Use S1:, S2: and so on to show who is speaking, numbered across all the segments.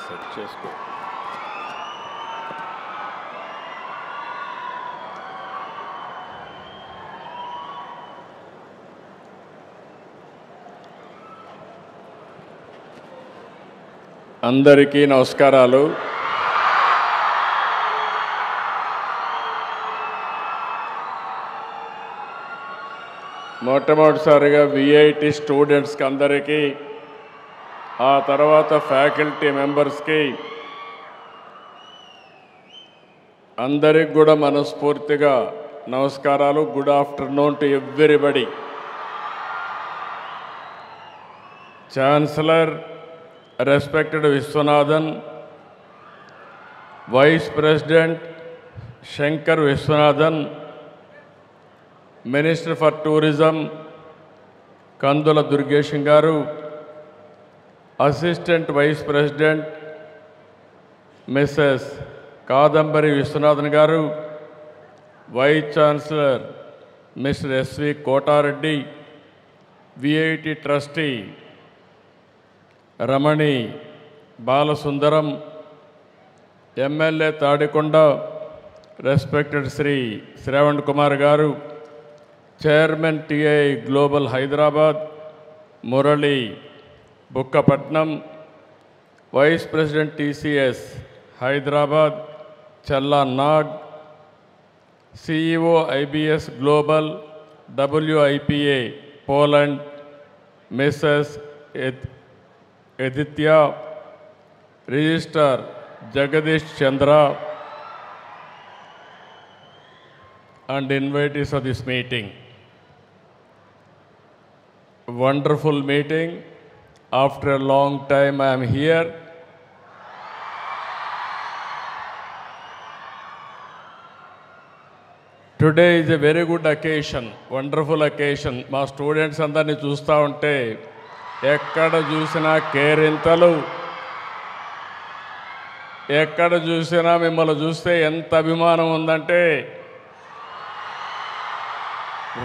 S1: Set చేసుకో. అందరికీ నమస్కారాలు. మొట్టమొదటిసారిగా విఐటి స్టూడెంట్స్కి అందరికీ, ఆ తర్వాత ఫ్యాకల్టీ మెంబర్స్కి అందరికి కూడా మనస్ఫూర్తిగా నమస్కారాలు. Good afternoon to everybody. Chancellor respected Viswanathan, vice president Shankar Viswanathan, minister for tourism Kandula Durgesham garu, assistant vice president Mrs Kadambari Viswanathan garu, vice chancellor Mr S V Kotareddy, VIT trustee Ramani Balasundaram, MLA Tadikonda respected Shri Shravan Kumar garu, chairman TI global Hyderabad Murali Bukkapatnam, vice president TCS Hyderabad Challa Nag, CEO IBS global WIPA Poland Mrs Edyta, registrar Jagadish Chandra and invitees of this meeting. Wonderful meeting. After a long time I am here. Today is a very good occasion, wonderful occasion. మా students అందరినీ చూస్తూ ఉంటే ఎక్కడ చూసినా కేరింతలు, ఎక్కడ చూసినా మిమ్మల్ని చూస్తే ఎంత అభిమానం ఉందంటే,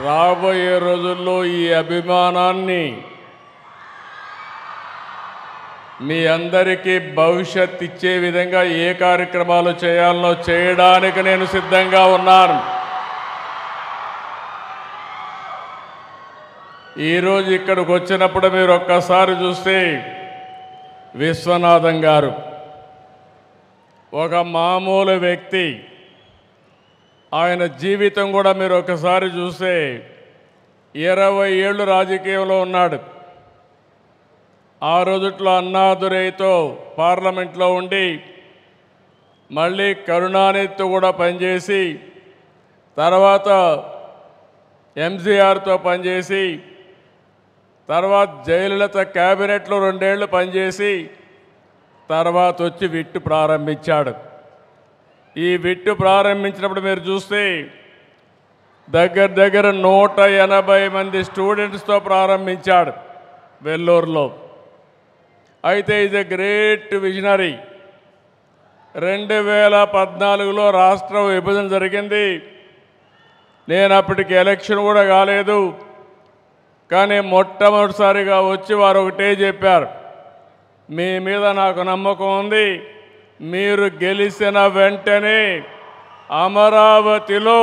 S1: రాబోయే రోజుల్లో ఈ అభిమానాన్ని మీ అందరికీ భవిష్యత్ ఇచ్చే విధంగా ఏ కార్యక్రమాలు చేయాలో చేయడానికి నేను సిద్ధంగా ఉన్నాను. ఈరోజు ఇక్కడికి వచ్చినప్పుడు మీరు ఒక్కసారి చూస్తే విశ్వనాథన్ గారు ఒక మామూలు వ్యక్తి. ఆయన జీవితం కూడా మీరు ఒకసారి చూస్తే 20 ఏళ్ళు రాజకీయంలో ఉన్నాడు. ఆ రోజుట్లో అన్నాదురైతో పార్లమెంట్లో ఉండి, మళ్ళీ కరుణానిధితో కూడా పనిచేసి, తర్వాత ఎంజీఆర్తో పనిచేసి, తర్వాత జయలలిత క్యాబినెట్లో 2 ఏళ్ళు పనిచేసి, తర్వాత వచ్చి విట్టు ప్రారంభించాడు. ఈ విట్టు ప్రారంభించినప్పుడు మీరు చూస్తే దగ్గర 180 మంది స్టూడెంట్స్తో ప్రారంభించాడు వెల్లూరులో. అయితే ఈజ్ ఎ గ్రేట్ విజనరీ. 2014లో రాష్ట్రం విభజన జరిగింది. నేను అప్పటికి ఎలక్షన్ కూడా కాలేదు. కానీ మొట్టమొదటిసారిగా వచ్చి వారు ఒకటే చెప్పారు, మీ మీద నాకు నమ్మకం ఉంది, మీరు గెలిచిన వెంటనే అమరావతిలో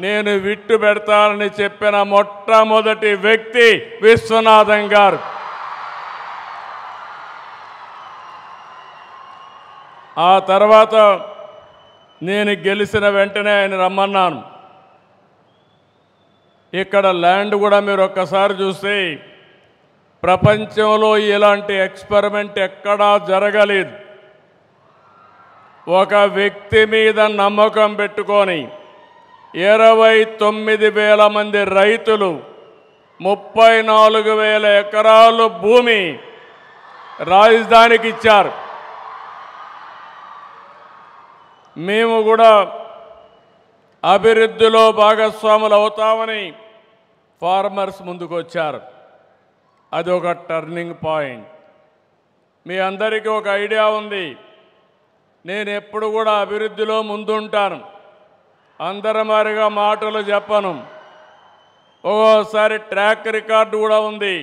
S1: నేను విట్టు పెడతానని చెప్పిన మొట్టమొదటి వ్యక్తి విశ్వనాథన్ గారు. ఆ తర్వాత నేను గెలిచిన వెంటనే ఆయన రమ్మన్నాను. ఇక్కడ ల్యాండ్ కూడా మీరు ఒక్కసారి చూస్తే ప్రపంచంలో ఇలాంటి ఎక్స్పెరిమెంట్ ఎక్కడా జరగలేదు. ఒక వ్యక్తి మీద నమ్మకం పెట్టుకొని 29,000 మంది రైతులు 34,000 ఎకరాలు భూమి రాజధానికి ఇచ్చారు. మేము కూడా అభివృద్ధిలో భాగస్వాములు అవుతామని ఫార్మర్స్ ముందుకు వచ్చారు. అది ఒక టర్నింగ్ పాయింట్. మీ అందరికీ ఒక ఐడియా ఉంది, నేను ఎప్పుడు కూడా అభివృద్ధిలో ముందుంటాను. అందరమారిగా మాటలు చెప్పను. ఒక్కోసారి ట్రాక్ రికార్డు కూడా ఉంది.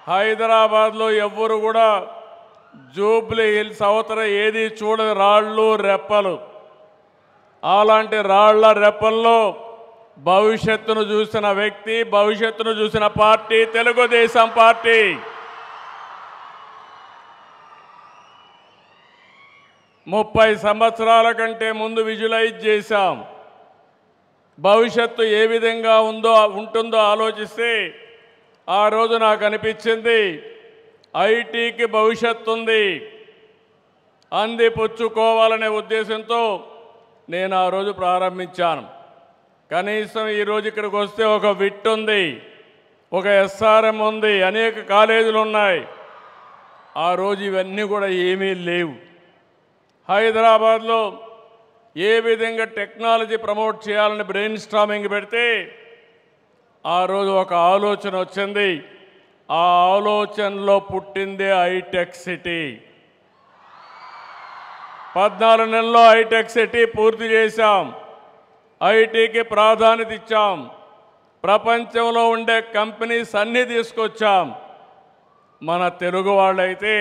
S1: హైదరాబాద్లో ఎవ్వరు కూడా జూబ్లీ హిల్స్ అవతల ఏది చూడని రాళ్ళు రెప్పలు. అలాంటి రాళ్ల రెప్పల్లో భవిష్యత్తును చూసిన వ్యక్తి, భవిష్యత్తును చూసిన పార్టీ తెలుగుదేశం పార్టీ. ముప్పై సంవత్సరాల కంటే ముందు విజువలైజ్ చేశాం. భవిష్యత్తు ఏ విధంగా ఉంటుందో ఆలోచిస్తే ఆ రోజు నాకు అనిపించింది ఐటీకి భవిష్యత్తు ఉంది, అందిపుచ్చుకోవాలనే ఉద్దేశంతో నేను ఆ రోజు ప్రారంభించాను. కనీసం ఈరోజు ఇక్కడికి వస్తే ఒక విట్ ఉంది, ఒక ఎస్ఆర్ఎం ఉంది, అనేక కాలేజీలు ఉన్నాయి. ఆ రోజు ఇవన్నీ కూడా ఏమీ లేవు. హైదరాబాద్లో ఏ విధంగా టెక్నాలజీ ప్రమోట్ చేయాలని బ్రెయిన్ స్టార్మింగ్ పెడితే ఆ రోజు ఒక ఆలోచన వచ్చింది. ఆ ఆలోచనలో పుట్టిందే హైటెక్ సిటీ. 14 నెలల్లో హైటెక్ సిటీ పూర్తి చేశాం. ఐటీకి ప్రాధాన్యత ఇచ్చాం. ప్రపంచంలో ఉండే కంపెనీస్ అన్నీ తీసుకొచ్చాం. మన తెలుగు వాళ్ళైతే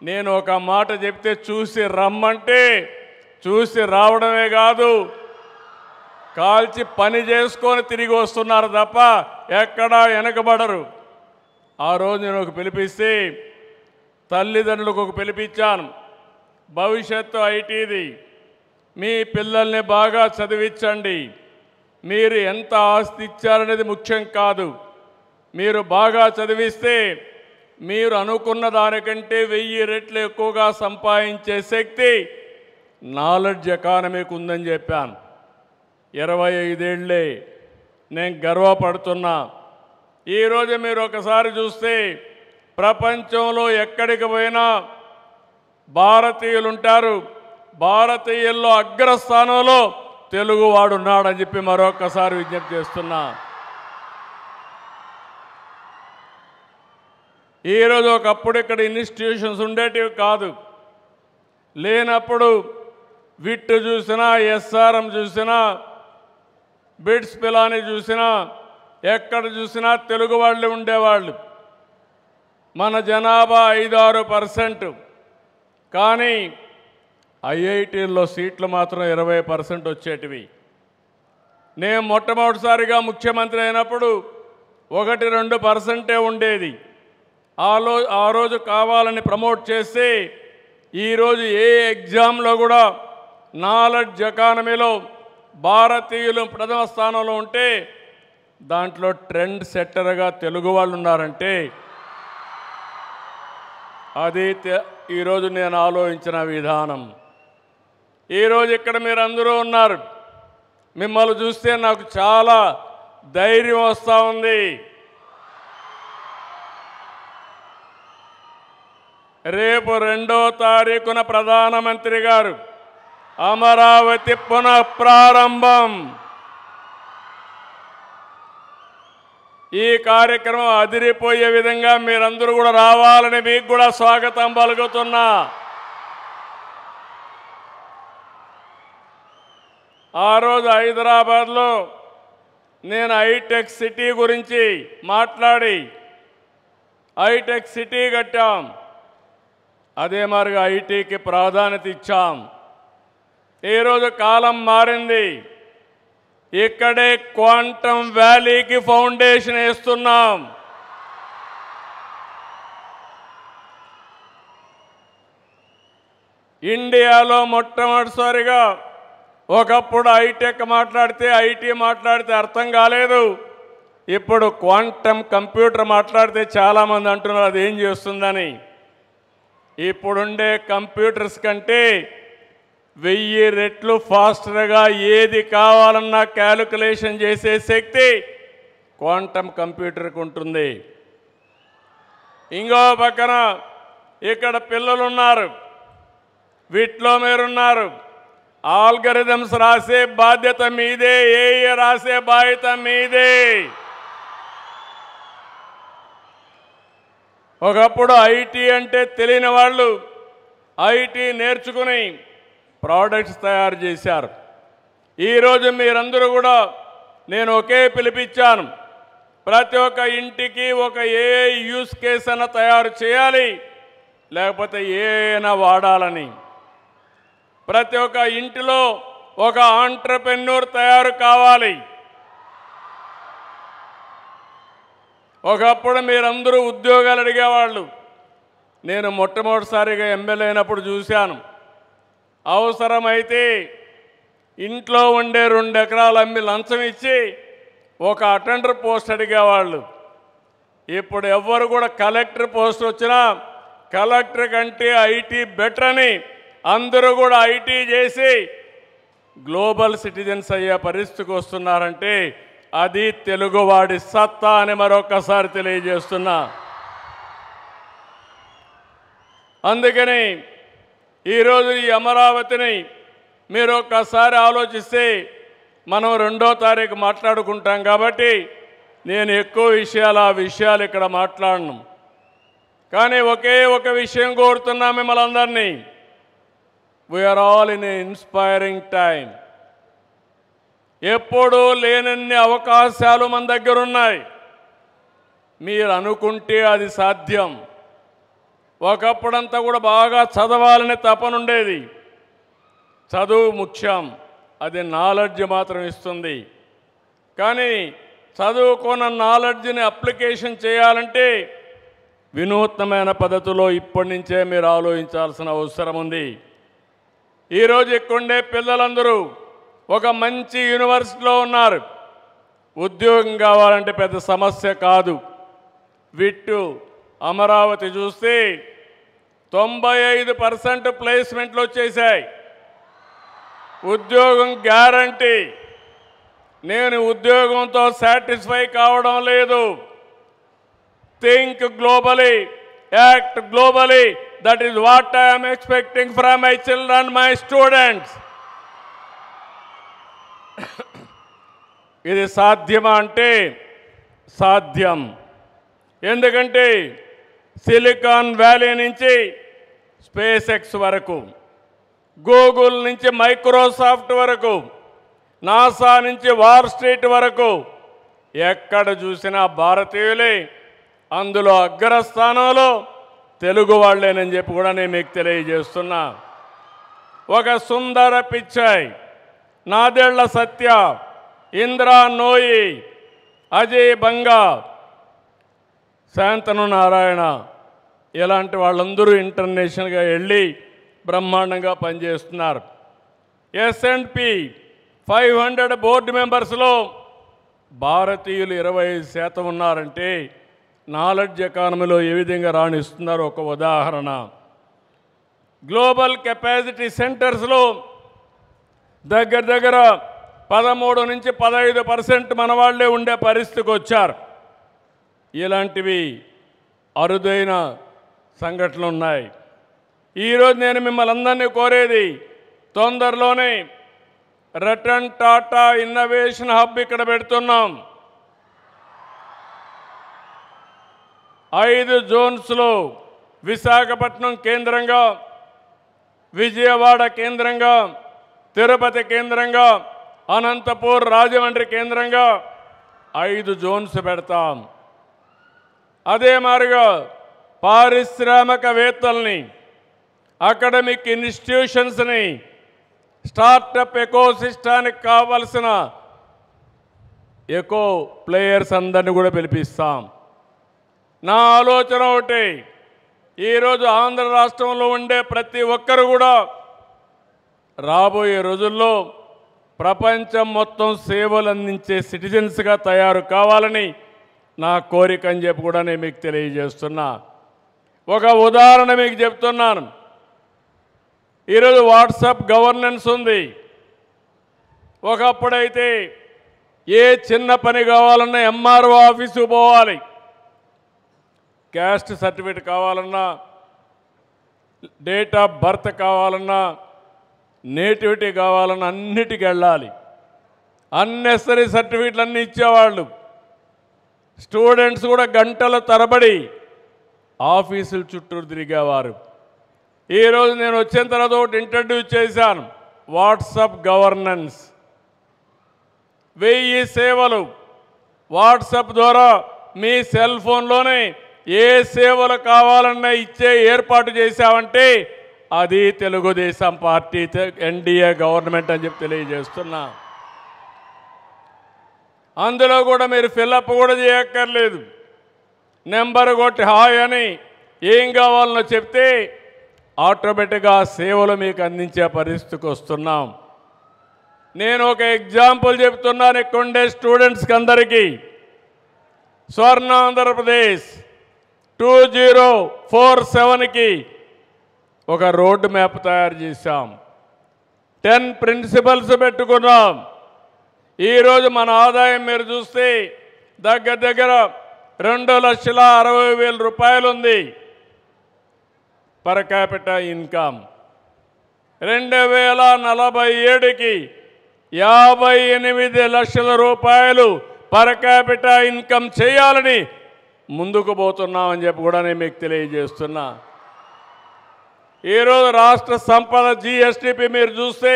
S1: నేను ఒక మాట చెప్తే చూసి రమ్మంటే చూసి రావడమే కాదు, కాల్చి పని చేసుకొని తిరిగి వస్తున్నారు తప్ప ఎక్కడా వెనకబడరు. ఆ రోజు నేను ఒక పిలిపిస్తే తల్లిదండ్రులకు ఒక పిలిపించాను. భవిష్యత్తు ఐటీది, మీ పిల్లల్ని బాగా చదివించండి. మీరు ఎంత ఆస్తి ఇచ్చారనేది ముఖ్యం కాదు. మీరు బాగా చదివిస్తే మీరు అనుకున్న దానికంటే 1000 రెట్లు ఎక్కువగా సంపాదించే శక్తి నాలెడ్జ్ ఎకానమీకి ఉందని చెప్పాను. 25 ఏళ్లే నేను గర్వపడుతున్నా. ఈరోజు మీరు ఒకసారి చూస్తే ప్రపంచంలో ఎక్కడికి పోయినా భారతీయులు ఉంటారు. భారతీయుల్లో అగ్రస్థానంలో తెలుగువాడు ఉన్నాడని చెప్పి మరొకసారి విజ్ఞప్తి చేస్తున్నా. ఈరోజు ఒకప్పుడు ఇక్కడ ఇన్స్టిట్యూషన్స్ ఉండేటివి కాదు. లేనప్పుడు విట్ చూసినా, ఎస్ఆర్ఎం చూసినా, బిట్స్ పిలాని చూసినా, ఎక్కడ చూసినా తెలుగు వాళ్ళు ఉండేవాళ్ళు. మన జనాభా 5-6%. కానీ ఐఐటీల్లో సీట్లు మాత్రం 20% వచ్చేటివి. నేను మొట్టమొదటిసారిగా ముఖ్యమంత్రి అయినప్పుడు 1-2% ఉండేది. ఆ రోజు కావాలని ప్రమోట్ చేస్తే ఈరోజు ఏ ఎగ్జామ్లో కూడా నాలెడ్జ్ ఎకానమీలో భారతీయులు ప్రథమ స్థానంలో ఉంటే దాంట్లో ట్రెండ్ సెట్టర్గా తెలుగు వాళ్ళు ఉన్నారంటే అది ఈరోజు నేను ఆలోచించిన విధానం. ఈరోజు ఇక్కడ మీరు అందరూ ఉన్నారు. మిమ్మల్ని చూస్తే నాకు చాలా ధైర్యం వస్తూ ఉంది. రేపు 2వ తారీఖున ప్రధానమంత్రి గారు అమరావతి పునఃప్రారంభం. ఈ కార్యక్రమం అదిరిపోయే విధంగా మీరందరూ కూడా రావాలని మీకు కూడా స్వాగతం పలుకుతున్నా. ఆ రోజు హైదరాబాద్లో నేను హైటెక్ సిటీ గురించి మాట్లాడి హైటెక్ సిటీ కట్టాం. అదే మాదిరిగా ఐటీకి ప్రాధాన్యత ఇచ్చాం. ఈరోజు కాలం మారింది. ఇక్కడే క్వాంటమ్ వ్యాలీకి ఫౌండేషన్ వేస్తున్నాం. ఇండియాలో మొట్టమొదటిసారిగా ఒకప్పుడు హైటెక్ మాట్లాడితే ఐటీ మాట్లాడితే అర్థం కాలేదు. ఇప్పుడు క్వాంటమ్ కంప్యూటర్ మాట్లాడితే చాలామంది అంటున్నారు అది ఏం చేస్తుందని. ఇప్పుడుండే కంప్యూటర్స్ కంటే 1000 రెట్లు ఫాస్టర్గా ఏది కావాలన్నా క్యాలిక్యులేషన్ చేసే శక్తి క్వాంటమ్ కంప్యూటర్కి ఉంటుంది. ఇంకో పక్కన ఇక్కడ పిల్లలు ఉన్నారు, వీటిలో మీరున్నారు. ఆల్గరిథమ్స్ రాసే బాధ్యత మీదే, ఏఏ రాసే బాధ్యత మీదే. ఒకప్పుడు ఐటీ అంటే తెలియని వాళ్ళు ఐటీ నేర్చుకుని ప్రోడక్ట్స్ తయారు చేశారు. ఈరోజు మీరందరూ కూడా నేను ఒకే పిలిపించాను. ప్రతి ఒక్క ఇంటికి ఒక ఏఐ యూస్ కేస్ అన్న తయారు చేయాలి, లేకపోతే ఏఐనా వాడాలని. ప్రతి ఒక్క ఇంటిలో ఒక ఆంట్రప్రెన్యూర్ తయారు కావాలి. ఒకప్పుడు మీరందరూ ఉద్యోగాలు అడిగేవాళ్ళు. నేను మొట్టమొదటిసారిగా ఎమ్మెల్యే అయినప్పుడు చూశాను. అవసరమైతే ఇంట్లో ఉండే 2 ఎకరాలు అమ్మి లంచం ఇచ్చి ఒక అటెండర్ పోస్ట్ అడిగేవాళ్ళు. ఇప్పుడు ఎవ్వరు కూడా కలెక్టర్ పోస్ట్ వచ్చినా కలెక్టర్ కంటే ఐటీ బెటర్ అని అందరూ కూడా ఐటీ చేసి గ్లోబల్ సిటిజన్స్ అయ్యే పరిస్థితికి వస్తున్నారంటే అది తెలుగువాడి సత్తా అని మరొకసారి తెలియజేస్తున్నా. అందుకని ఈరోజు ఈ అమరావతిని మీరు ఒక్కసారి ఆలోచిస్తే మనం 2వ తారీఖు మాట్లాడుకుంటాం కాబట్టి నేను ఎక్కువ విషయాలు ఇక్కడ మాట్లాడను. కానీ ఒకే ఒక విషయం కోరుతున్నా మిమ్మల్ని అందరినీ. We are all in a inspiring time. ఎప్పుడూ లేనన్ని అవకాశాలు మన దగ్గర ఉన్నాయి. మీరు అనుకుంటే అది సాధ్యం. ఒకప్పుడంతా కూడా బాగా చదవాలని తపనుండేది. చదువు ముఖ్యం, అది నాలెడ్జ్ మాత్రం ఇస్తుంది. కానీ చదువుకున్న నాలెడ్జ్ని అప్లికేషన్ చేయాలంటే వినూత్నమైన పద్ధతిలో ఇప్పటి నుంచే మీరు ఆలోచించాల్సిన అవసరం ఉంది. ఈరోజు ఇక్కడుండే పిల్లలందరూ ఒక మంచి యూనివర్సిటీలో ఉన్నారు. ఉద్యోగం కావాలంటే పెద్ద సమస్య కాదు. విట్టు అమరావతి చూస్తే 95% ప్లేస్మెంట్లు వచ్చేసాయి. ఉద్యోగం గ్యారంటీ. నేను ఉద్యోగంతో సాటిస్ఫై కావడం లేదు. Think globally, act globally. That is what I am expecting from my children, my students. ఇది సాధ్యమా అంటే సాధ్యం. ఎందుకంటే సిలికాన్ వ్యాలీ నుంచి స్పేస్ ఎక్స్ వరకు, గూగుల్ నుంచి మైక్రోసాఫ్ట్ వరకు, నాసా నుంచి వాల్ స్ట్రీట్ వరకు ఎక్కడ చూసినా భారతీయులే. అందులో అగ్రస్థానంలో తెలుగు వాళ్ళేనని చెప్పి కూడా నేను మీకు తెలియజేస్తున్నా. ఒక సుందర పిచ్చాయ్, నాదెళ్ల సత్య, ఇంద్రా నోయి, అజయ్ బంగా, శాంతను నారాయణ ఇలాంటి వాళ్ళందరూ ఇంటర్నేషనల్గా వెళ్ళి బ్రహ్మాండంగా పనిచేస్తున్నారు. S&P 500 బోర్డు మెంబర్స్లో భారతీయులు 25% ఉన్నారంటే నాలెడ్జ్ ఎకానమీలో ఏ విధంగా రాణిస్తున్నారో ఒక ఉదాహరణ. గ్లోబల్ కెపాసిటీ సెంటర్స్లో దగ్గర 13 నుంచి 15% మన వాళ్ళే ఉండే పరిస్థితికి వచ్చారు. ఇలాంటివి అరుదైన సంఘటనలు ఉన్నాయి. ఈరోజు నేను మిమ్మల్ని అందరినీ కోరేది, తొందరలోనే రతన్ టాటా ఇన్నోవేషన్ హబ్ ఇక్కడ పెడుతున్నాం. 5 జోన్స్లో విశాఖపట్నం కేంద్రంగా, విజయవాడ కేంద్రంగా, తిరుపతి కేంద్రంగా, అనంతపూర్, రాజమండ్రి కేంద్రంగా 5 జోన్స్ పెడతాం. అదే మాదిరిగా పారిశ్రామికవేత్తల్ని, అకాడమిక్ ఇన్స్టిట్యూషన్స్ని, స్టార్టప్ ఎకోసిస్టానికి కావలసిన ఎకో ప్లేయర్స్ అందరినీ కూడా పిలిపిస్తాం. నా ఆలోచన ఒకటి, ఈరోజు ఆంధ్ర రాష్ట్రంలో ఉండే ప్రతి ఒక్కరు కూడా రాబోయే రోజుల్లో ప్రపంచం మొత్తం సేవలు అందించే సిటిజన్స్గా తయారు కావాలని నా కోరిక అని చెప్పి కూడా నేను మీకు తెలియజేస్తున్నా. ఒక ఉదాహరణ మీకు చెప్తున్నాను. ఈరోజు వాట్సాప్ గవర్నెన్స్ ఉంది. ఒకప్పుడైతే ఏ చిన్న పని కావాలన్నా MRO ఆఫీసుకు పోవాలి. క్యాస్ట్ సర్టిఫికేట్ కావాలన్నా, డేట్ ఆఫ్ బర్త్ కావాలన్నా, నేటివిటీ కావాలన్నా అన్నిటికీ వెళ్ళాలి. అన్నెసరీ సర్టిఫికేట్లు అన్నీ ఇచ్చేవాళ్ళు. స్టూడెంట్స్ కూడా గంటల తరబడి ఆఫీసుల చుట్టూ తిరిగేవారు. ఈరోజు నేను వచ్చిన తర్వాత ఒకటి ఇంట్రడ్యూస్ చేశాను, వాట్సాప్ గవర్నెన్స్. 1000 సేవలు వాట్సాప్ ద్వారా మీ సెల్ ఫోన్లోనే ఏ సేవలు కావాలన్నా ఇచ్చే ఏర్పాటు చేశామంటే అది తెలుగుదేశం పార్టీ ఎన్డీఏ గవర్నమెంట్ అని చెప్పి తెలియజేస్తున్నా. అందులో కూడా మీరు ఫిల్అప్ కూడా చేయక్కర్లేదు. నెంబర్ కొట్టి హాయ్ అని ఏం కావాలనో చెప్తే ఆటోమేటిక్గా సేవలు మీకు అందించే పరిస్థితికి వస్తున్నాం. నేను ఒక ఎగ్జాంపుల్ చెప్తున్నాను ఇక్కడ ఉండే స్టూడెంట్స్కి అందరికీ. స్వర్ణ ఆంధ్రప్రదేశ్ 2047కి ఒక రోడ్ మ్యాప్ తయారు చేశాం. 10 ప్రిన్సిపల్స్ పెట్టుకున్నాం. ఈరోజు మన ఆదాయం మీరు చూస్తే దగ్గర దగ్గర 2,60,60,000 రూపాయలు ఉంది పర్ క్యాపిటల్ ఇన్కమ్. 2047కి 58 లక్షల రూపాయలు పర్ క్యాపిటల్ ఇన్కమ్ చేయాలని ముందుకు పోతున్నామని చెప్పి కూడా నేను మీకు తెలియజేస్తున్నా. ఈరోజు రాష్ట్ర సంపద జిఎస్టిపి మీరు చూస్తే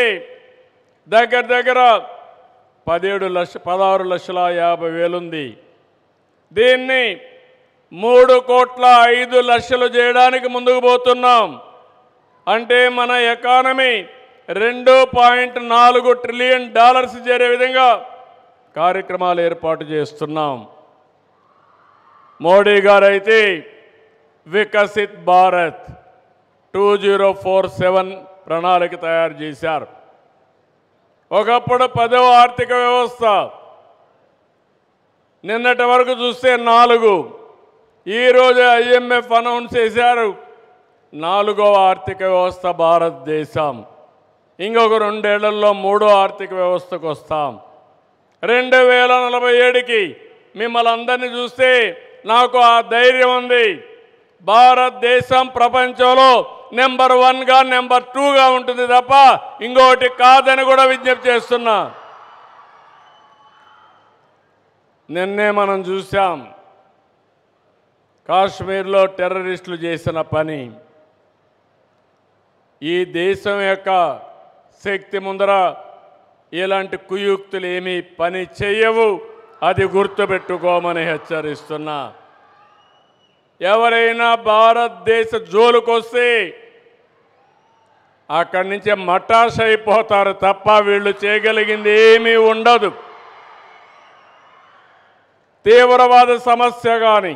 S1: దగ్గర దగ్గర 16,50,000 ఉంది. దీన్ని 3,05,00,000 చేయడానికి ముందుకు పోతున్నాం. అంటే మన ఎకానమీ $2.4 ట్రిలియన్ చేరే విధంగా కార్యక్రమాలు ఏర్పాటు చేస్తున్నాం. మోడీ గారు అయితే వికసిత్ భారత్ 2047 ప్రణాళిక తయారు చేశారు. ఒకప్పుడు 10వ ఆర్థిక వ్యవస్థ, నిన్నటి వరకు చూస్తే 4. ఈరోజు IMF అనౌన్స్ చేశారు 4వ ఆర్థిక వ్యవస్థ భారతదేశం. ఇంకొక 2 ఏళ్లలో 3వ ఆర్థిక వ్యవస్థకు వస్తాం. 2047కి మిమ్మల్ని అందరినీ చూస్తే నాకు ఆ ధైర్యం ఉంది. భారతదేశం ప్రపంచంలో నెంబర్ 1గా నెంబర్ 2గా ఉంటుంది తప్ప ఇంకోటి కాదని కూడా విజ్ఞప్తి చేస్తున్నా. నిన్నే మనం చూసాం కాశ్మీర్లో టెర్రరిస్టులు చేసిన పని. ఈ దేశం యొక్క శక్తి ముందర ఇలాంటి కుయుక్తులు ఏమీ పని చేయవు. అది గుర్తుపెట్టుకోమని హెచ్చరిస్తున్నా. ఎవరైనా భారతదేశ జోలుకొస్తే అక్కడి నుంచే మటాష్ అయిపోతారు తప్ప వీళ్ళు చేయగలిగింది ఏమీ ఉండదు. తీవ్రవాద సమస్య కానీ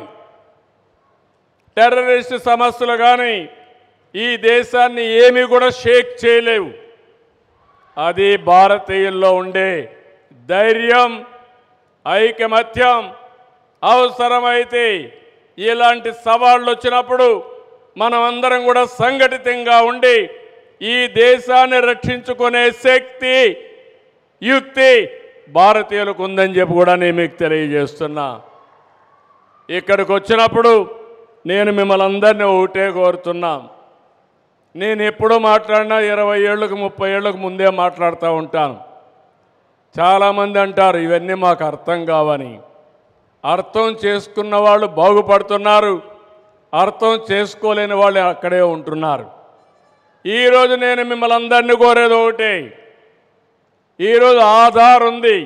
S1: టెర్రరిస్ట్ సమస్యలు కానీ ఈ దేశాన్ని ఏమీ కూడా షేక్ చేయలేవు. అది భారతీయుల్లో ఉండే ధైర్యం, ఐకమత్యం. అవసరమైతే ఇలాంటి సవాళ్ళు వచ్చినప్పుడు మనమందరం కూడా సంఘటితంగా ఉండి ఈ దేశాన్ని రక్షించుకునే శక్తి, యుక్తి భారతీయులకు ఉందని చెప్పి కూడా నేను మీకు తెలియజేస్తున్నా. ఇక్కడికి వచ్చినప్పుడు నేను మిమ్మల్ని అందరినీ ఒకటే కోరుతున్నా. నేను ఎప్పుడూ మాట్లాడినా 20 ఏళ్ళకు 30 ఏళ్ళకు ముందే మాట్లాడుతూ ఉంటాను. చాలామంది అంటారు ఇవన్నీ మాకు అర్థం కావని. అర్థం చేసుకున్న వాళ్ళు బాగుపడుతున్నారు, అర్థం చేసుకోలేని వాళ్ళు అక్కడే ఉంటున్నారు. ఈరోజు నేను మిమ్మల్ని అందరినీ కోరేది ఒకటే. ఈరోజు ఆధార్ ఉంది.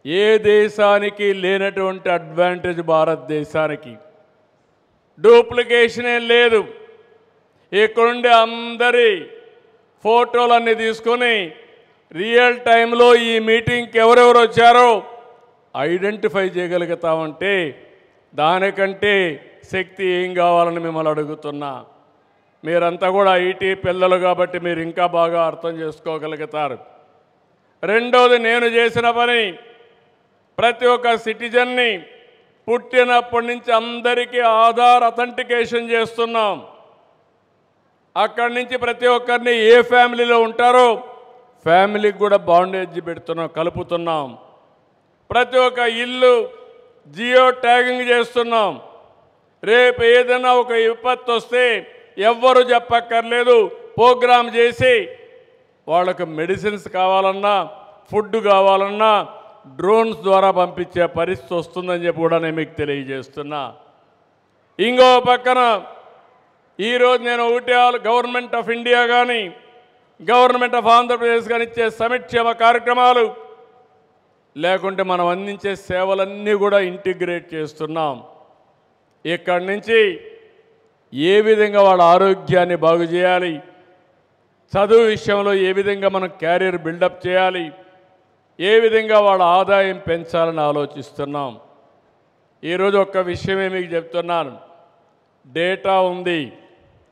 S1: ఏ దేశానికి లేనటువంటి అడ్వాంటేజ్ భారతదేశానికి. డూప్లికేషన్ ఏం లేదు. ఇక్కడుండే అందరి ఫోటోలన్నీ తీసుకొని రియల్ టైంలో ఈ మీటింగ్కి ఎవరెవరు వచ్చారో ఐడెంటిఫై చేయగలుగుతామంటే దానికంటే శక్తి ఏం కావాలని మిమ్మల్ని అడుగుతున్నా. మీరంతా కూడా ఐటీ పిల్లలు కాబట్టి మీరు ఇంకా బాగా అర్థం చేసుకోగలుగుతారు. రెండోది, నేను చేసిన పని ప్రతి ఒక్క సిటిజన్ని పుట్టినప్పటి నుంచి అందరికీ ఆధార్ అథెంటికేషన్ చేస్తున్నాం. అక్కడి నుంచి ప్రతి ఒక్కరిని ఏ ఫ్యామిలీలో ఉంటారో ఫ్యామిలీకి కూడా బాండేజ్ పెడుతున్నాం, కలుపుతున్నాం. ప్రతి ఒక్క ఇల్లు జియో ట్యాగింగ్ చేస్తున్నాం. రేపు ఏదైనా ఒక విపత్తు వస్తే ఎవ్వరు చెప్పక్కర్లేదు. ప్రోగ్రామ్ చేసి వాళ్ళకు మెడిసిన్స్ కావాలన్నా ఫుడ్ కావాలన్నా డ్రోన్స్ ద్వారా పంపించే పరిస్థితి వస్తుందని చెప్పి కూడా నేను మీకు తెలియజేస్తున్నా. ఇంకో పక్కన ఈరోజు నేను ఒకటే గవర్నమెంట్ ఆఫ్ ఇండియా కానీ గవర్నమెంట్ ఆఫ్ ఆంధ్రప్రదేశ్ కానీ ఇచ్చే సంక్షేమ కార్యక్రమాలు లేకుంటే మనం అందించే సేవలన్నీ కూడా ఇంటిగ్రేట్ చేస్తున్నాం. ఇక్కడి నుంచి ఏ విధంగా వాళ్ళ ఆరోగ్యాన్ని బాగు చేయాలి, చదువు విషయంలో ఏ విధంగా మనం క్యారియర్ బిల్డప్ చేయాలి, ఏ విధంగా వాళ్ళ ఆదాయం పెంచాలని ఆలోచిస్తున్నాం. ఈరోజు ఒక్క విషయమే మీకు చెప్తున్నాను. డేటా ఉంది,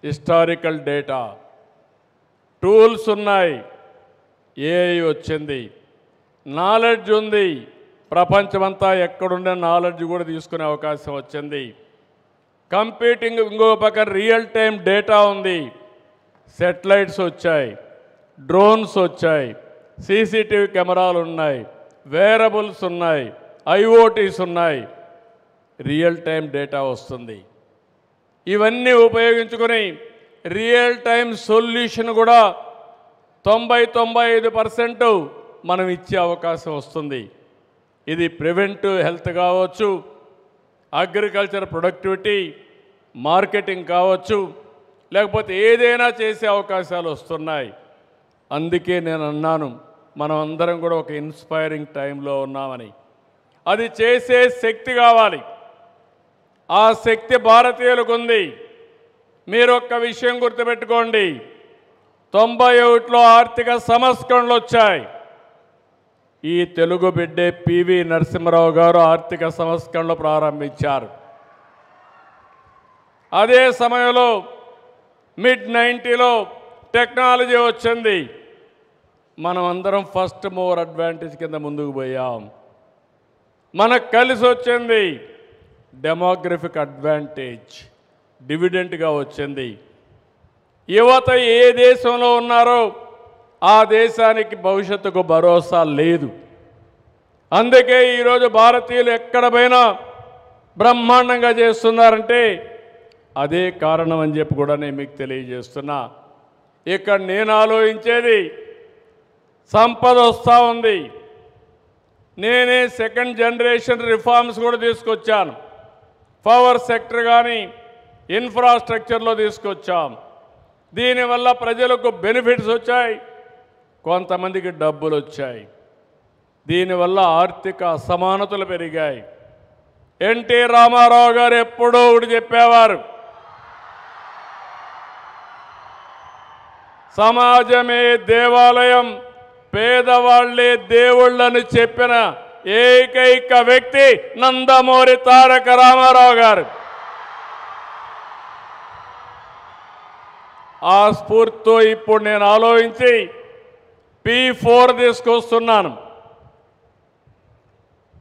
S1: హిస్టారికల్ డేటా, టూల్స్ ఉన్నాయి, ఏఐ వచ్చింది, నాలెడ్జ్ ఉంది, ప్రపంచమంతా ఎక్కడుండే నాలెడ్జ్ కూడా తీసుకునే అవకాశం వచ్చింది. కంప్యూటింగ్ ఇంకో పక్కన రియల్ టైం డేటా ఉంది, సెటిలైట్స్ వచ్చాయి, డ్రోన్స్ వచ్చాయి, సీసీటీవీ కెమెరాలు ఉన్నాయి, వేరబుల్స్ ఉన్నాయి, ఐఓటీస్ ఉన్నాయి, రియల్ టైం డేటా వస్తుంది. ఇవన్నీ ఉపయోగించుకొని రియల్ టైం సొల్యూషన్ కూడా 90-95% మనం ఇచ్చే అవకాశం వస్తుంది. ఇది ప్రివెంటివ్ హెల్త్ కావచ్చు, అగ్రికల్చర్ ప్రొడక్టివిటీ, మార్కెటింగ్ కావచ్చు, లేకపోతే ఏదైనా చేసే అవకాశాలు వస్తున్నాయి. అందుకే నేను అన్నాను, మనం అందరం కూడా ఒక ఇన్స్పైరింగ్ టైంలో ఉన్నామని. అది చేసే శక్తి కావాలి. ఆ శక్తి భారతీయులకు ఉంది. మీరు ఒక్క విషయం గుర్తుపెట్టుకోండి, 91లో ఆర్థిక సంస్కరణలు వచ్చాయి. ఈ తెలుగు బిడ్డే పివి నరసింహారావు గారు ఆర్థిక సంస్కరణలు ప్రారంభించారు. అదే సమయంలో మిడ్-90లో టెక్నాలజీ వచ్చింది. మనం అందరం ఫస్ట్ మూవర్ అడ్వాంటేజ్ కింద ముందుకు పోయాం. మనకు కలిసి వచ్చింది డెమోగ్రఫిక్ అడ్వాంటేజ్, డివిడెంట్గా వచ్చింది. యువత ఏ దేశంలో ఉన్నారో ఆ దేశానికి భవిష్యత్తుకు భరోసా లేదు. అందుకే ఈరోజు భారతీయులు ఎక్కడ పోయినా బ్రహ్మాండంగా చేస్తున్నారంటే అదే కారణం అని చెప్పి కూడా నేను మీకు తెలియజేస్తున్నా. ఇక్కడ నేను ఆలోచించేది, సంపద వస్తూ ఉంది. నేనే సెకండ్ జనరేషన్ రిఫార్మ్స్ కూడా తీసుకొచ్చాను. పవర్ సెక్టర్ కానీ ఇన్ఫ్రాస్ట్రక్చర్లో తీసుకొచ్చాం. దీనివల్ల ప్రజలకు బెనిఫిట్స్ వచ్చాయి, కొంతమందికి డబ్బులు వచ్చాయి. దీనివల్ల ఆర్థిక అసమానతలు పెరిగాయి. ఎన్టీ రామారావు గారు ఎప్పుడో ఒకటి చెప్పేవారు, సమాజమే దేవాలయం, పేదవాళ్లే దేవుళ్ళని చెప్పిన ఏకైక వ్యక్తి నందమూరి తారక రామారావు గారు. ఆ స్ఫూర్తితో ఇప్పుడు నేను ఆలోచించి P4 తీసుకొస్తున్నాను.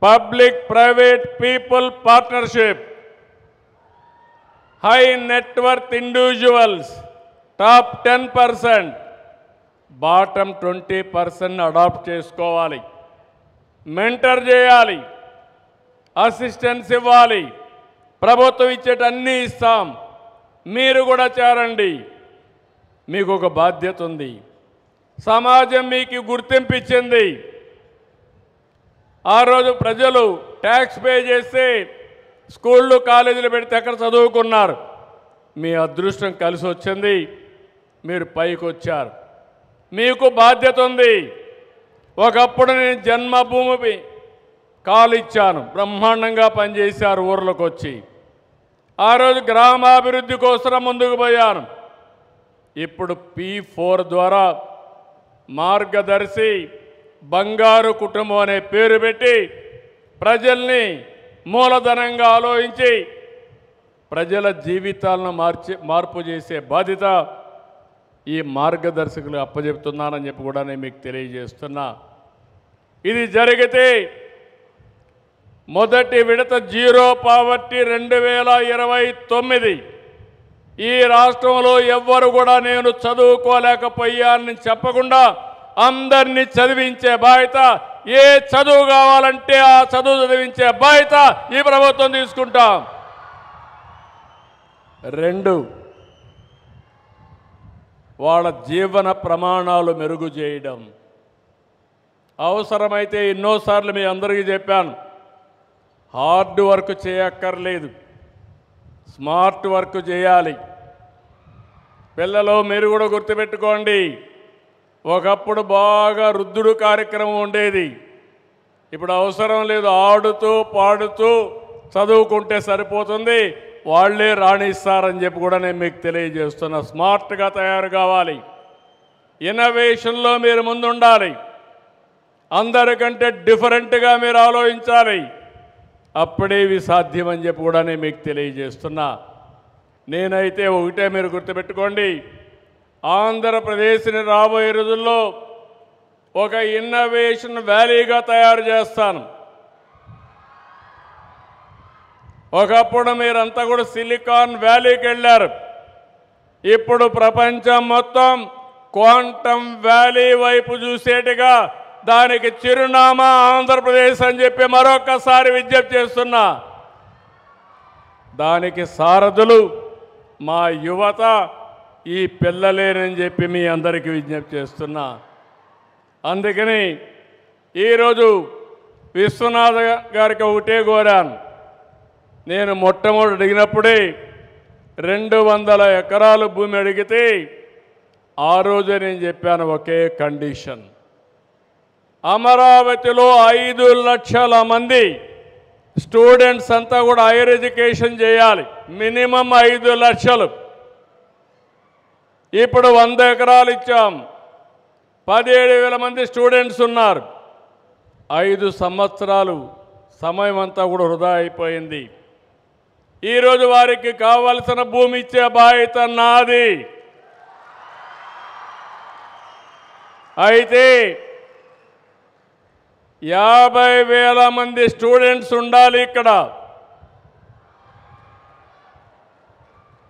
S1: Public private people partnership. High net worth individuals top 10%, bottom 20% adopt చేసుకోవాలి, మెంటర్ చేయాలి, అసిస్టెన్స్ ఇవ్వాలి. ప్రభుత్వం ఇచ్చేటన్నీ ఇస్తాం, మీరు కూడా చేరండి. మీకు ఒక బాధ్యత ఉంది. సమాజం మీకు గుర్తింపు ఇచ్చింది. ఆ రోజు ప్రజలు ట్యాక్స్ పే చేస్తే స్కూళ్ళు కాలేజీలు పెడితే అక్కడ చదువుకున్నారు. మీ అదృష్టం కలిసి వచ్చింది, మీరు పైకి వచ్చారు. మీకు బాధ్యత ఉంది. ఒకప్పుడు నేను జన్మభూమి కాలు ఇచ్చాను, బ్రహ్మాండంగా పనిచేశారు ఊర్లోకి వచ్చి. ఆ రోజు గ్రామాభివృద్ధి కోసం ముందుకు పోయాను. ఇప్పుడు P4 ద్వారా మార్గదర్శి, బంగారు కుటుంబం అనే పేరు పెట్టి ప్రజల్ని మూలధనంగా ఆలోచించి ప్రజల జీవితాలను మార్పు చేసే బాధ్యత ఈ మార్గదర్శకులు అప్పచెప్తున్నానని చెప్పి కూడా నేను మీకు తెలియజేస్తున్నా. ఇది జరిగితే మొదటి విడత జీరో పావర్టీ 2029. ఈ రాష్ట్రంలో ఎవ్వరు కూడా నేను చదువుకోలేకపోయానని చెప్పకుండా అందరినీ చదివించే బాధ్యత, ఏ చదువు కావాలంటే ఆ చదువు చదివించే బాధ్యత ఈ ప్రభుత్వం తీసుకుంటాం. 2, వాళ్ళ జీవన ప్రమాణాలు మెరుగు చేయడం. అవసరమైతే ఎన్నోసార్లు మీ అందరికీ చెప్పాను, హార్డ్ వర్క్ చేయక్కర్లేదు, స్మార్ట్ వర్క్ చేయాలి. పిల్లలు మీరు కూడా గుర్తుపెట్టుకోండి, ఒకప్పుడు బాగా రుద్దుడు కార్యక్రమం ఉండేది. ఇప్పుడు అవసరం లేదు, ఆడుతూ పాడుతూ చదువుకుంటే సరిపోతుంది, వాళ్ళే రాణిస్తారని చెప్పి కూడా నేను మీకు తెలియజేస్తున్నా. స్మార్ట్గా తయారు కావాలి, ఇన్నోవేషన్లో మీరు ముందుండాలి, అందరికంటే డిఫరెంట్గా మీరు ఆలోచించాలి. అప్పుడే ఇవి సాధ్యమని చెప్పి కూడా నేను మీకు తెలియజేస్తున్నా. నేనైతే ఒకటే మీరు గుర్తుపెట్టుకోండి, ఆంధ్రప్రదేశ్ని రాబోయే రోజుల్లో ఒక ఇన్నోవేషన్ వ్యాలీగా తయారు చేస్తాను. ఒకప్పుడు మీరంతా కూడా సిలికాన్ వ్యాలీకి వెళ్ళారు, ఇప్పుడు ప్రపంచం మొత్తం క్వాంటమ్ వ్యాలీ వైపు చూసేట్టుగా దానికి చిరునామా ఆంధ్రప్రదేశ్ అని చెప్పి మరొకసారి విజ్ఞప్తి చేస్తున్నా. దానికి సారథులు మా యువత, ఈ పిల్లలేనని చెప్పి మీ అందరికీ విజ్ఞప్తి చేస్తున్నా. అందుకని ఈరోజు విశ్వనాథ్ గారికి ఒకటే కోరాను. నేను మొట్టమొదటి అడిగినప్పుడే 200 ఎకరాలు భూమి అడిగితే ఆ రోజే నేను చెప్పాను ఒకే కండిషన్, అమరావతిలో 5 లక్షల మంది స్టూడెంట్స్ అంతా కూడా హైయర్ ఎడ్యుకేషన్ చేయాలి, మినిమం 5 లక్షలు. ఇప్పుడు 100 ఎకరాలు ఇచ్చాం, 17,000 మంది స్టూడెంట్స్ ఉన్నారు. 5 సంవత్సరాలు సమయం అంతా కూడా వృధా అయిపోయింది. ఈరోజు వారికి కావలసిన భూమి ఇచ్చే బాధ్యత నాది. అయితే 50,000 మంది స్టూడెంట్స్ ఉండాలి ఇక్కడ.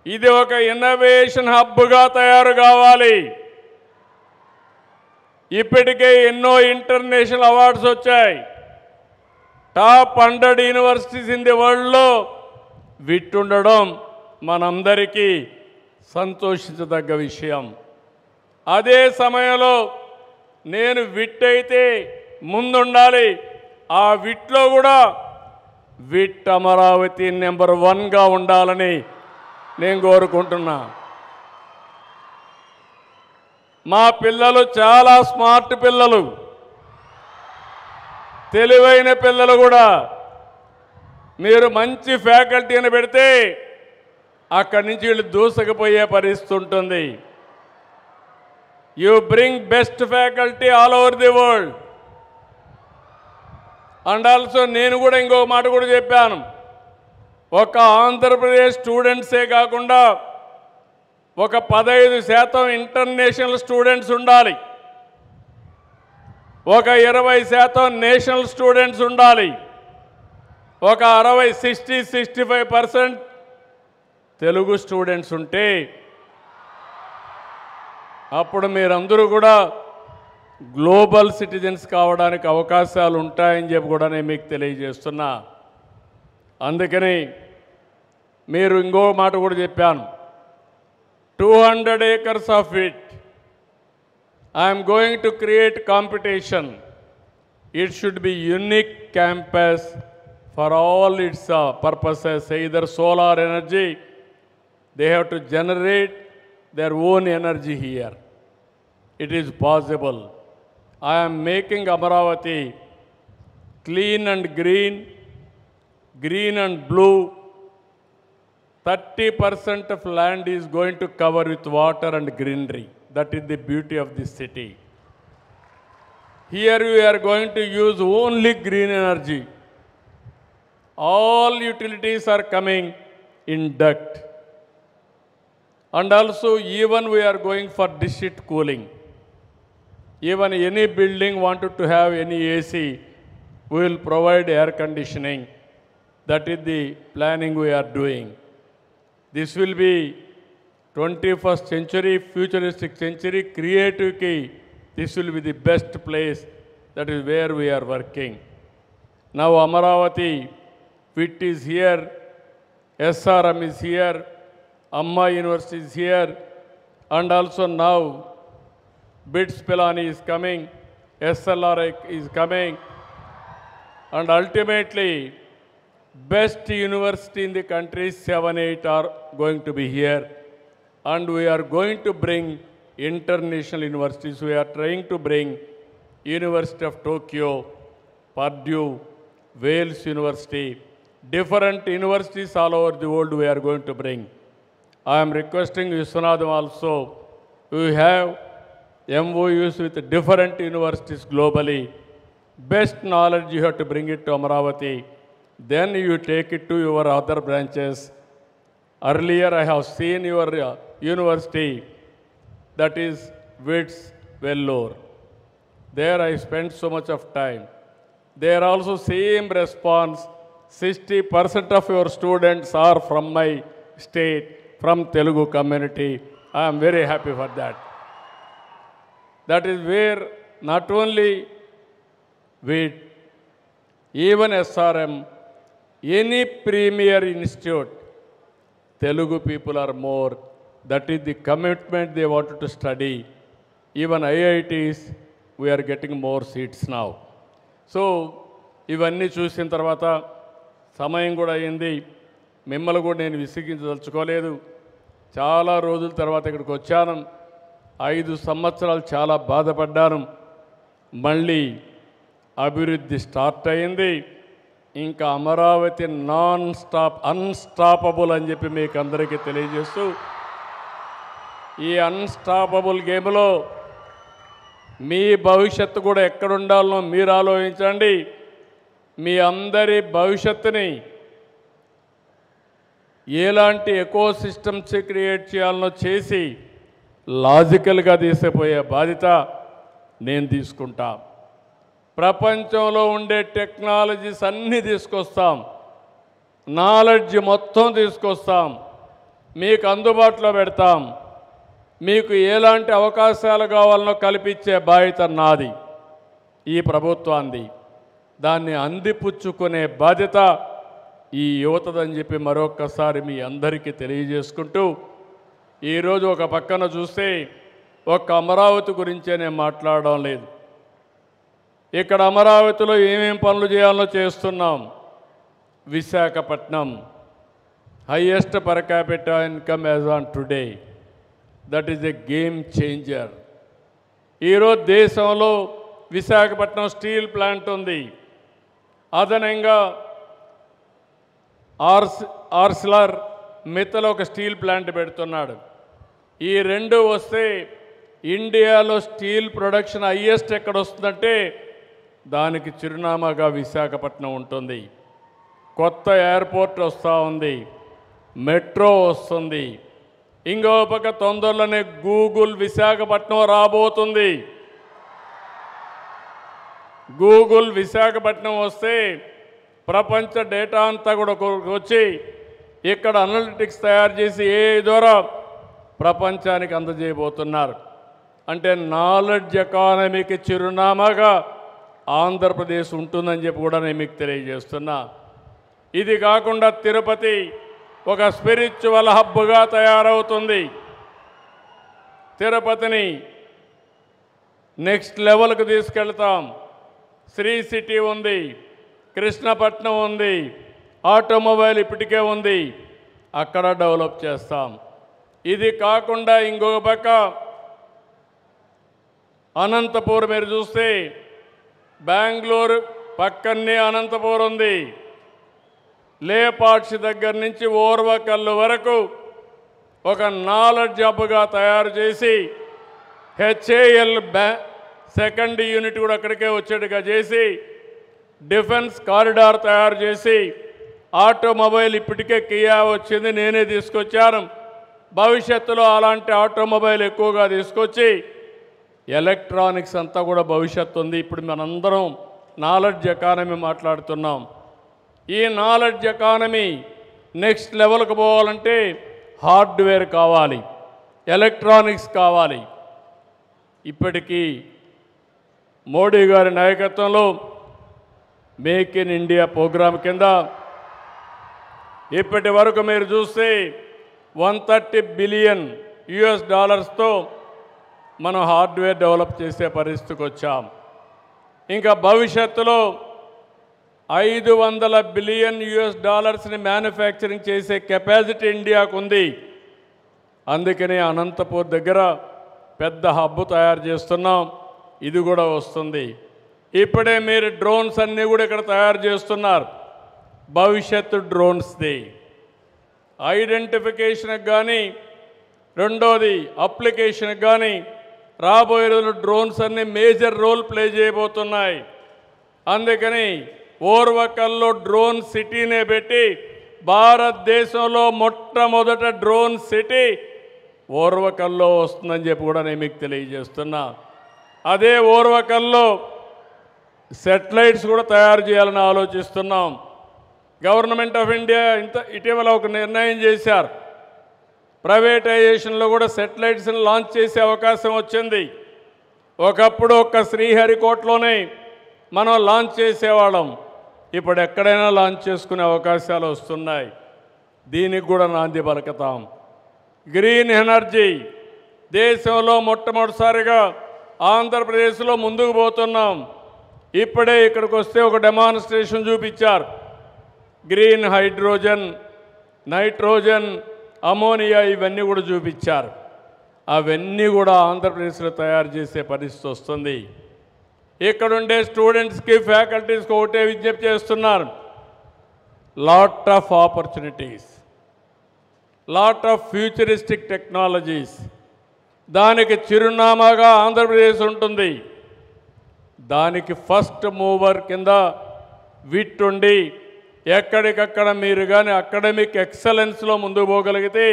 S1: ఇది ఒక ఇన్నోవేషన్ హబ్గా తయారు కావాలి. ఇప్పటికే ఎన్నో ఇంటర్నేషనల్ అవార్డ్స్ వచ్చాయి. టాప్ 100 యూనివర్సిటీస్ ఇన్ ది వరల్డ్లో విట్ ఉండడం మనందరికీ సంతోషించదగ్గ విషయం. అదే సమయంలో నేను విట్ అయితే ముందుండాలి, ఆ విట్లో కూడా విట్ అమరావతి నెంబర్ 1గా ఉండాలని నేను కోరుకుంటున్నా. మా పిల్లలు చాలా స్మార్ట్ పిల్లలు, తెలివైన పిల్లలు కూడా. మీరు మంచి ఫ్యాకల్టీని పెడితే అక్కడి నుంచి వీళ్ళు దూసుకుపోయే పరిస్థితి ఉంటుంది. You bring best faculty all over the world. And also నేను కూడా ఇంకో మాట కూడా చెప్పాను, ఒక ఆంధ్రప్రదేశ్ స్టూడెంట్సే కాకుండా ఒక 15% ఇంటర్నేషనల్ స్టూడెంట్స్ ఉండాలి, ఒక 20% నేషనల్ స్టూడెంట్స్ ఉండాలి, ఒక 65% తెలుగు స్టూడెంట్స్ ఉంటే అప్పుడు మీరందరూ కూడా గ్లోబల్ సిటిజన్స్ కావడానికి అవకాశాలు ఉంటాయని చెప్పి కూడా నేను మీకు తెలియజేస్తున్నా. అందుకని మీరు ఇంకో మాట కూడా చెప్పాను, 200 acres of it. I am going to create competition. It should be unique campus for all its purposes, either solar energy, they have to generate their own energy here. It is possible. I am making Amaravati clean and green, green and blue. 30% of land is going to cover with water and greenery. That is the beauty of this city. Here we are going to use only green energy. All utilities are coming in duct. And also even we are going for district cooling. Even any building wanted to have any AC, we will provide air conditioning. That is the planning we are doing. This will be 21st century, futuristic century, creative key. This will be the best place. That is where we are working. Now Amaravati, WIT is here, SRM is here, Amma University is here, and also now BITS Pilani is coming, SLR is coming, and ultimately best university in the country, 7-8 are going to be here. And we are going to bring international universities. We are trying to bring University of Tokyo, Purdue, Wales University, different universities all over the world we are going to bring. I am requesting Viswanathan also, we have MOUs with different universities globally. Best knowledge you have to bring it to Amaravati. Then you take it to your other branches. Earlier I have seen your university, that is WITS, Vellore. There I spent so much of time. There also same response, 60% of your students are from my state, from Telugu community. I am very happy for that. That is where not only WIT, even SRM, any premier institute, Telugu people are more. That is the commitment they wanted to study. Even IITs, we are getting more seats now. So ఇవన్నీ చూసిన తర్వాత సమయం కూడా అయింది. మిమ్మల్ని కూడా నేను విసిగించదలుచుకోలేదు. చాలా రోజుల తర్వాత ఇక్కడికి వచ్చాను. 5 సంవత్సరాలు చాలా బాధపడ్డాను. మళ్ళీ అభివృద్ధి స్టార్ట్ అయింది. ఇంకా అమరావతి అన్స్టాపబుల్ అని చెప్పి మీకు అందరికీ తెలియజేస్తూ, ఈ అన్స్టాపబుల్ గేమ్లో మీ భవిష్యత్తు కూడా ఎక్కడుండాలనో మీరు ఆలోచించండి. మీ అందరి భవిష్యత్తుని ఎలాంటి ఎకోసిస్టమ్స్ క్రియేట్ చేయాలనో చేసి లాజికల్గా తీసుకుపోయే బాధ్యత నేను తీసుకుంటా. ప్రపంచంలో ఉండే టెక్నాలజీస్ అన్నీ తీసుకొస్తాం, నాలెడ్జ్ మొత్తం తీసుకొస్తాం, మీకు అందుబాటులో పెడతాం. మీకు ఎలాంటి అవకాశాలు కావాలనో కల్పించే బాధ్యత నాది, ఈ ప్రభుత్వాన్ని. దాన్ని అందిపుచ్చుకునే బాధ్యత ఈ యువతదని చెప్పి మరొక్కసారి మీ అందరికీ తెలియజేసుకుంటూ, ఈరోజు ఒక పక్కన చూస్తే ఒక్క అమరావతి గురించే నేను మాట్లాడడం లేదు. ఇక్కడ అమరావతిలో ఏమేం పనులు చేయాలో చేస్తున్నాం. Visakhapatnam highest per capital income as on today. That is a game changer. ఈరోజు దేశంలో విశాఖపట్నం స్టీల్ ప్లాంట్ ఉంది. అదనంగా ఆర్సిలర్ మిత్తలో ఒక స్టీల్ ప్లాంట్ పెడుతున్నాడు. ఈ 2 వస్తే ఇండియాలో స్టీల్ ప్రొడక్షన్ హైయెస్ట్ ఎక్కడ వస్తుందంటే దానికి చిరునామాగా విశాఖపట్నం ఉంటుంది. కొత్త ఎయిర్పోర్ట్ వస్తూ ఉంది, మెట్రో వస్తుంది. ఇంకో పక్క తొందరలోనే గూగుల్ విశాఖపట్నం రాబోతుంది. గూగుల్ విశాఖపట్నం వస్తే ప్రపంచ డేటా అంతా కూడా వచ్చి ఇక్కడ అనలిటిక్స్ తయారు చేసి AI ద్వారా ప్రపంచానికి అందజేయబోతున్నారు. అంటే నాలెడ్జ్ ఎకానమీకి చిరునామాగా ఆంధ్రప్రదేశ్ ఉంటుందని చెప్పి కూడా నేను మీకు తెలియజేస్తున్నా. ఇది కాకుండా తిరుపతి ఒక స్పిరిచువల్ హబ్గా తయారవుతుంది. తిరుపతిని నెక్స్ట్ లెవెల్కి తీసుకెళ్తాం. శ్రీ సిటీ ఉంది, కృష్ణపట్నం ఉంది, ఆటోమొబైల్ ఇప్పటికే ఉంది, అక్కడ డెవలప్ చేస్తాం. ఇది కాకుండా ఇంకొక పక్క అనంతపూర్ మీరు చూస్తే బెంగళూరు పక్కనే అనంతపూర్ ఉంది. లేపాక్షి దగ్గర నుంచి ఓర్వకల్లు వరకు ఒక నాలెడ్జ్ హబ్గా తయారు చేసి HAL సెకండ్ యూనిట్ కూడా అక్కడికే వచ్చేట్టుగా చేసి డిఫెన్స్ కారిడార్ తయారు చేసి ఆటోమొబైల్ ఇప్పటికే కియా వచ్చింది, నేనే తీసుకొచ్చాను. భవిష్యత్తులో అలాంటి ఆటోమొబైల్ ఎక్కువగా తీసుకొచ్చి ఎలక్ట్రానిక్స్ అంతా కూడా భవిష్యత్తు ఉంది. ఇప్పుడు మనందరం నాలెడ్జ్ ఎకానమీ మాట్లాడుతున్నాం. ఈ నాలెడ్జ్ ఎకానమీ నెక్స్ట్ లెవెల్కి పోవాలంటే హార్డ్వేర్ కావాలి, ఎలక్ట్రానిక్స్ కావాలి. ఇప్పటికీ మోడీ గారి నాయకత్వంలో మేక్ ఇన్ ఇండియా ప్రోగ్రాం కింద ఇప్పటి వరకు మీరు చూస్తే $130 బిలియన్ మనం హార్డ్వేర్ డెవలప్ చేసే పరిస్థితికి వచ్చాం. ఇంకా భవిష్యత్తులో $500 బిలియన్ మ్యానుఫ్యాక్చరింగ్ చేసే కెపాసిటీ ఇండియాకు ఉంది. అందుకనే అనంతపూర్ దగ్గర పెద్ద హబ్ తయారు చేస్తున్నాం. ఇది కూడా వస్తుంది. ఇప్పుడే మీరు డ్రోన్స్ అన్నీ కూడా ఇక్కడ తయారు చేస్తున్నారు. భవిష్యత్తు డ్రోన్స్ది ఐడెంటిఫికేషన్కి కానీ, రెండోది అప్లికేషన్కి కానీ రాబోయే రోజుల్లో డ్రోన్స్ అన్ని మేజర్ రోల్ ప్లే చేయబోతున్నాయి. అందుకని ఓర్వకల్లో డ్రోన్ సిటీనే పెట్టి భారతదేశంలో మొట్టమొదట డ్రోన్ సిటీ ఓర్వకల్లో వస్తుందని చెప్పి కూడా నేను మీకు తెలియజేస్తున్నా. అదే ఓర్వకల్లో సెటిలైట్స్ కూడా తయారు చేయాలని ఆలోచిస్తున్నాం. గవర్నమెంట్ ఆఫ్ ఇండియా ఇటీవల ఒక నిర్ణయం చేశారు. ప్రైవేటైజేషన్లో కూడా సెటిలైట్స్ని లాంచ్ చేసే అవకాశం వచ్చింది. ఒకప్పుడు ఒక్క శ్రీహరికోటలోనే మనం లాంచ్ చేసేవాళ్ళం. ఇప్పుడు ఎక్కడైనా లాంచ్ చేసుకునే అవకాశాలు వస్తున్నాయి. దీనికి కూడా నాంది పలుకుతాం. గ్రీన్ ఎనర్జీ దేశంలో మొట్టమొదటిసారిగా ఆంధ్రప్రదేశ్లో ముందుకు పోతున్నాం. ఇప్పుడే ఇక్కడికి వస్తే ఒక డెమాన్స్ట్రేషన్ చూపించారు. గ్రీన్ హైడ్రోజన్, నైట్రోజన్, అమోనియా ఇవన్నీ కూడా చూపించారు. అవన్నీ కూడా ఆంధ్రప్రదేశ్లో తయారు చేసే పరిస్థితి వస్తుంది. ఇక్కడుండే స్టూడెంట్స్కి, ఫ్యాకల్టీస్కి ఒకటే విజ్ఞప్తి చేస్తున్నారు. Lot of opportunities, lot of futuristic technologies, దానికి చిరునామాగా ఆంధ్రప్రదేశ్ ఉంటుంది. దానికి ఫస్ట్ మూవర్ కింద విట్టుండి ఎక్కడికక్కడ మీరు కానీ అకాడమిక్ ఎక్సలెన్స్లో ముందుకు పోగలిగితే,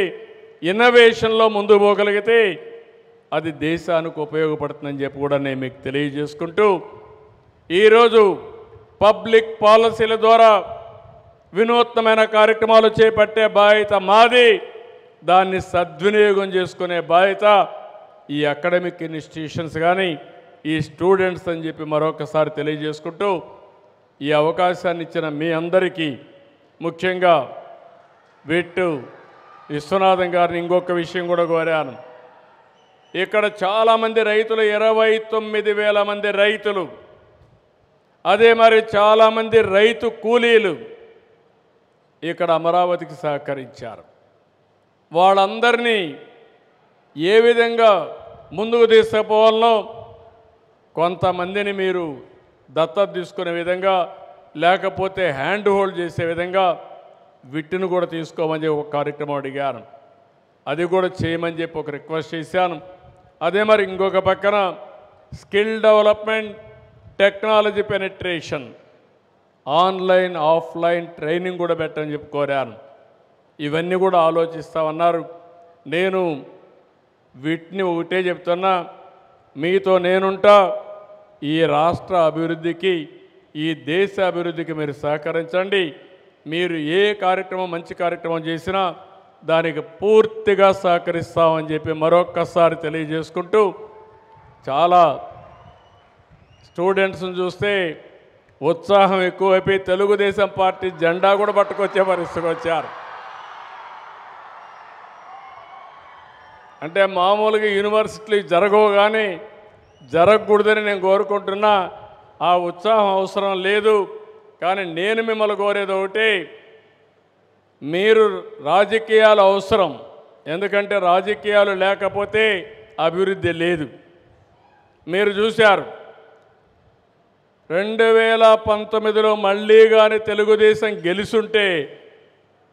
S1: ఇన్నోవేషన్లో ముందుకు పోగలిగితే అది దేశానికి ఉపయోగపడుతుందని చెప్పి కూడా నేను మీకు తెలియజేసుకుంటూ, ఈరోజు పబ్లిక్ పాలసీల ద్వారా వినూత్నమైన కార్యక్రమాలు చేపట్టే బాధ్యత మాది. దాన్ని సద్వినియోగం చేసుకునే బాధ్యత ఈ అకాడమిక్ ఇన్స్టిట్యూషన్స్ కానీ ఈ స్టూడెంట్స్ అని చెప్పి మరొకసారి తెలియజేసుకుంటూ, ఈ అవకాశాన్ని ఇచ్చిన మీ అందరికీ, ముఖ్యంగా విట్టు విశ్వనాథం గారిని ఇంకొక విషయం కూడా కోరాను. ఇక్కడ చాలామంది రైతులు, 29,000 మంది రైతులు, అదే మరి చాలామంది రైతు కూలీలు ఇక్కడ అమరావతికి సహకరించారు. వాళ్ళందరినీ ఏ విధంగా ముందుకు తీసుకుపోవాలనో, కొంతమందిని మీరు దత్తత తీసుకునే విధంగా, లేకపోతే హ్యాండ్ హోల్డ్ చేసే విధంగా విట్టును కూడా తీసుకోమని ఒక కార్యక్రమం అడిగాను. అది కూడా చేయమని చెప్పి ఒక రిక్వెస్ట్ చేశాను. అదే మరి ఇంకొక పక్కన skill development, technology penetration, online offline training కూడా పెట్టని చెప్పి కోరాను. ఇవన్నీ కూడా ఆలోచిస్తామన్నారు. నేను వీటిని ఒకటే చెప్తున్నా, మీతో నేనుంటా. ఈ రాష్ట్ర అభివృద్ధికి, ఈ దేశ అభివృద్ధికి మీరు సహకరించండి. మీరు ఏ కార్యక్రమం, మంచి కార్యక్రమం చేసినా దానికి పూర్తిగా సహకరిస్తామని చెప్పి మరొక్కసారి తెలియజేసుకుంటూ, చాలా స్టూడెంట్స్ని చూస్తే ఉత్సాహం ఎక్కువైపోయి తెలుగుదేశం పార్టీ జెండా కూడా పట్టుకొచ్చే పరిస్థితికి వచ్చారు. అంటే మామూలుగా యూనివర్సిటీలు జరగవు, కానీ జరగకూడదని నేను కోరుకుంటున్నా. ఆ ఉత్సాహం అవసరం లేదు. కానీ నేను మిమ్మల్ని కోరేది ఒకటి, మీరు రాజకీయాలు అవసరం. ఎందుకంటే రాజకీయాలు లేకపోతే అభివృద్ధి లేదు. మీరు చూశారు 2019లో మళ్ళీ కానీ తెలుగుదేశం గెలుసుంటే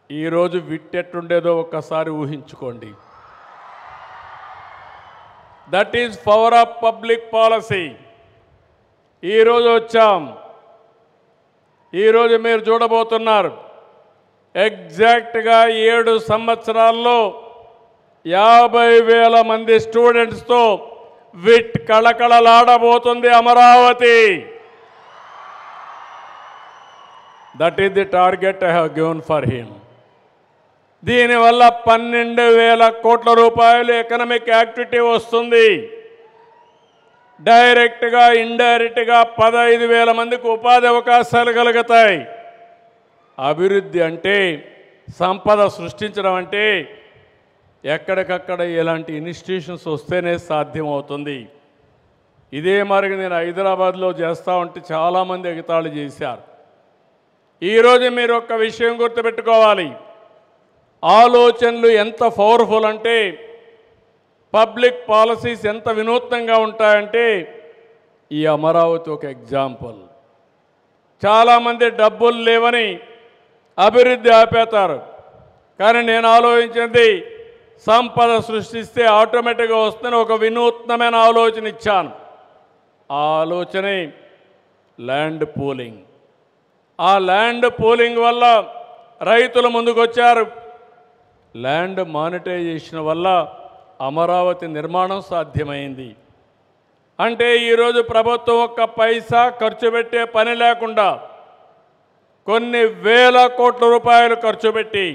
S1: ఈరోజు విట్టెట్టుండేదో ఒక్కసారి ఊహించుకోండి. That is power of public policy. ఈరోజు వచ్చాం. ఈరోజు మీరు చూడబోతున్నారు, ఎగ్జాక్ట్గా 7 సంవత్సరాల్లో 50,000 మంది స్టూడెంట్స్తో విట్ కళకళలాడబోతుంది Amaravati. That is the target I have given for him. దీనివల్ల 12,000 కోట్ల రూపాయలు ఎకనామిక్ యాక్టివిటీ వస్తుంది. డైరెక్ట్గా, ఇండైరెక్ట్గా 15,000 మందికి ఉపాధి అవకాశాలు కలుగుతాయి. అభివృద్ధి అంటే, సంపద సృష్టించడం అంటే ఎక్కడికక్కడ ఇలాంటి ఇన్స్టిట్యూషన్స్ వస్తేనే సాధ్యమవుతుంది. ఇదే మరి నేను హైదరాబాద్లో చేస్తూ ఉంటే చాలామంది ఎగతాళి చేశారు. ఈరోజు మీరు ఒక్క విషయం గుర్తుపెట్టుకోవాలి, ఆలోచనలు ఎంత పవర్ఫుల్ అంటే, పబ్లిక్ పాలసీస్ ఎంత వినూత్నంగా ఉంటాయంటే, ఈ అమరావతి ఒక ఎగ్జాంపుల్. చాలామంది డబ్బులు లేవని అభివృద్ధి ఆపేతారు. కానీ నేను ఆలోచించింది సంపద సృష్టిస్తే ఆటోమేటిక్గా వస్తుందని ఒక వినూత్నమైన ఆలోచన ఇచ్చాను. ఆ ఆలోచనే ల్యాండ్ పూలింగ్. ఆ ల్యాండ్ పూలింగ్ వల్ల రైతులు ముందుకొచ్చారు. ల్యాండ్ మానిటైజేషన్ వల్ల అమరావతి నిర్మాణం సాధ్యమైంది. అంటే ఈరోజు ప్రభుత్వం ఒక్క పైసా ఖర్చు పెట్టే పని లేకుండా కొన్ని వేల కోట్ల రూపాయలు ఖర్చు పెట్టి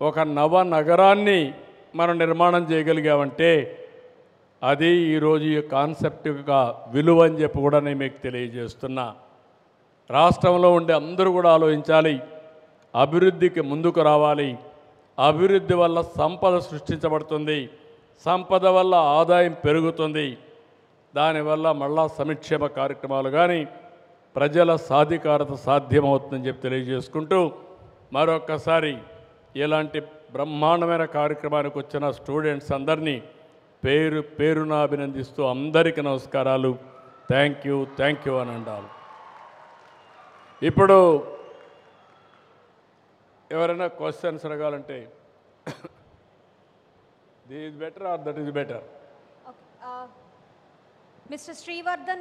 S1: ఒక నవ నగరాన్ని మనం నిర్మాణం చేయగలిగామంటే అది ఈరోజు ఈ కాన్సెప్ట్గా విలువ అని చెప్పి కూడా నేను మీకు తెలియజేస్తున్నా. రాష్ట్రంలో ఉండే అందరూ కూడా ఆలోచించాలి, అభివృద్ధికి ముందుకు రావాలి. అభివృద్ధి వల్ల సంపద సృష్టించబడుతుంది, సంపద వల్ల ఆదాయం పెరుగుతుంది. దానివల్ల మళ్ళా సంక్షేమ కార్యక్రమాలు కానీ ప్రజల సాధికారత సాధ్యమవుతుందని చెప్పి తెలియజేసుకుంటూ మరొక్కసారి ఇలాంటి బ్రహ్మాండమైన కార్యక్రమానికి వచ్చిన స్టూడెంట్స్ అందరినీ పేరు పేరున అభినందిస్తూ అందరికీ నమస్కారాలు. థ్యాంక్ యూ అని అంటారు. ఇప్పుడు ఎవరైనా క్వశ్చన్స్ అడగాలంటే this is better or that is better?
S2: Mr. Sriwardhan